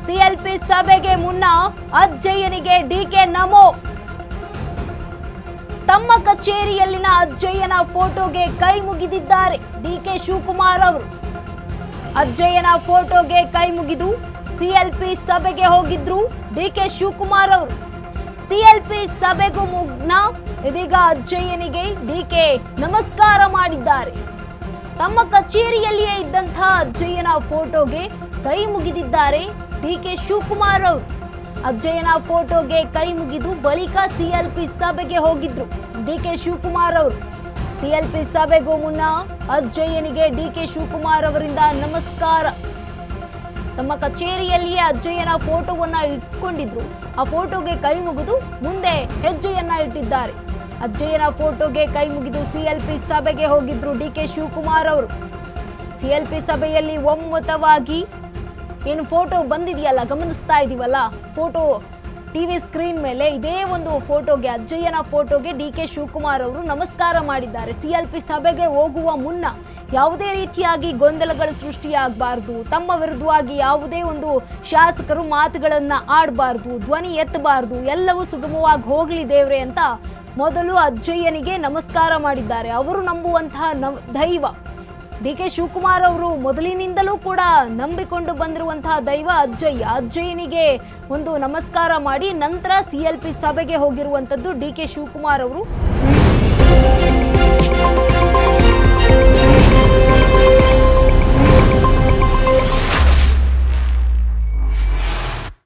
CLP ಸಭೆಗೆ ಮುನ್ನ ಅಜ್ಜಯ್ಯನಿಗೆ DK ನಮೋ. ತಮ್ಮ ಕಚೇರಿಯಲ್ಲಿನ ಅಜ್ಜಯ್ಯನ ಫೋಟೋಗೆ ಕೈ ಮುಗಿದಿದ್ದಾರೆ ಡಿಕೆ ಶಿವಕುಮಾರ್ ಅವರು. ಅಜ್ಜಯ್ಯನ ಫೋಟೋಗೆ ಕೈ ಮುಗಿದು ಸಿಎಲ್ಪಿ ಸಭೆಗೆ ಹೋಗಿದ್ರು ಡಿಕೆ ಶಿವಕುಮಾರ್ ಅವರು. ಸಿಎಲ್ಪಿ ಸಭೆಗೂ ಮುನ್ನ ಇದೀಗ ಅಜ್ಜಯ್ಯನಿಗೆ ಡಿಕೆ ನಮಸ್ಕಾರ ಮಾಡಿದ್ದಾರೆ. ತಮ್ಮ ಕಚೇರಿಯಲ್ಲಿಯೇ ಇದ್ದಂತಹ ಅಜ್ಜಯ್ಯನ ಫೋಟೋಗೆ ಕೈ ಮುಗಿದಿದ್ದಾರೆ ಡಿಕೆ ಶಿವಕುಮಾರ್ ಅವರು. ಅಜ್ಜಯ್ಯನ ಫೋಟೋಗೆ ಕೈ ಮುಗಿದು ಬಳಿಕ ಸಿಎಲ್ಪಿ ಸಭೆಗೆ ಹೋಗಿದ್ರು ಡಿಕೆ ಶಿವಕುಮಾರ್ ಅವರು. ಸಿಎಲ್ಪಿ ಸಭೆಗೂ ಮುನ್ನ ಅಜ್ಜಯ್ಯನಿಗೆ ಡಿಕೆ ಶಿವಕುಮಾರ್ ಅವರಿಂದ ನಮಸ್ಕಾರ. ತಮ್ಮ ಕಚೇರಿಯಲ್ಲಿಯೇ ಅಜ್ಜಯ್ಯನ ಫೋಟೋವನ್ನ ಇಟ್ಕೊಂಡಿದ್ರು. ಆ ಫೋಟೋಗೆ ಕೈ ಮುಗಿದು ಮುಂದೆ ಹೆಜ್ಜೆಯನ್ನ ಇಟ್ಟಿದ್ದಾರೆ. ಅಜ್ಜಯ್ಯನ ಫೋಟೋಗೆ ಕೈ ಮುಗಿದು ಸಿಎಲ್ಪಿ ಸಭೆಗೆ ಹೋಗಿದ್ರು ಡಿಕೆ ಶಿವಕುಮಾರ್ ಅವರು. ಸಿಎಲ್ಪಿ ಸಭೆಯಲ್ಲಿ ಒಮ್ಮತವಾಗಿ ಏನು ಫೋಟೋ ಬಂದಿದೆಯಲ್ಲ, ಗಮನಿಸ್ತಾ ಇದೀವಲ್ಲ, ಫೋಟೋ ಟಿವಿ ಸ್ಕ್ರೀನ್ ಮೇಲೆ ಇದೇ ಒಂದು ಫೋಟೋಗೆ, ಅಜ್ಜಯ್ಯನ ಫೋಟೋಗೆ ಡಿಕೆ ಶಿವಕುಮಾರ್ ಅವರು ನಮಸ್ಕಾರ ಮಾಡಿದ್ದಾರೆ. ಸಿಎಲ್ಪಿ ಸಭೆಗೆ ಹೋಗುವ ಮುನ್ನ ಯಾವುದೇ ರೀತಿಯಾಗಿ ಗೊಂದಲಗಳು ಸೃಷ್ಟಿಯಾಗಬಾರ್ದು, ತಮ್ಮ ವಿರುದ್ಧವಾಗಿ ಯಾವುದೇ ಒಂದು ಶಾಸಕರು ಮಾತುಗಳನ್ನ ಆಡಬಾರ್ದು, ಧ್ವನಿ ಎತ್ತಬಾರ್ದು, ಎಲ್ಲವೂ ಸುಗಮವಾಗಿ ಹೋಗ್ಲಿ ದೇವ್ರೆ ಅಂತ ಮೊದಲು ಅಜ್ಜಯ್ಯನಿಗೆ ನಮಸ್ಕಾರ ಮಾಡಿದ್ದಾರೆ. ಅವರು ನಂಬುವಂತಹ ದೈವ ಡಿಕೆ ಶಿವಕುಮಾರ್ ಅವರು ಮೊದಲಿನಿಂದಲೂ ಕೂಡ ನಂಬಿಕೊಂಡು ಬಂದಿರುವಂತಹ ದೈವ ಅಜ್ಜಯ್ಯ. ಅಜ್ಜಯ್ಯನಿಗೆ ಒಂದು ನಮಸ್ಕಾರ ಮಾಡಿ ನಂತರ ಸಿಎಲ್ಪಿ ಸಭೆಗೆ ಹೋಗಿರುವಂತದ್ದು ಡಿಕೆ ಶಿವಕುಮಾರ್ ಅವರು.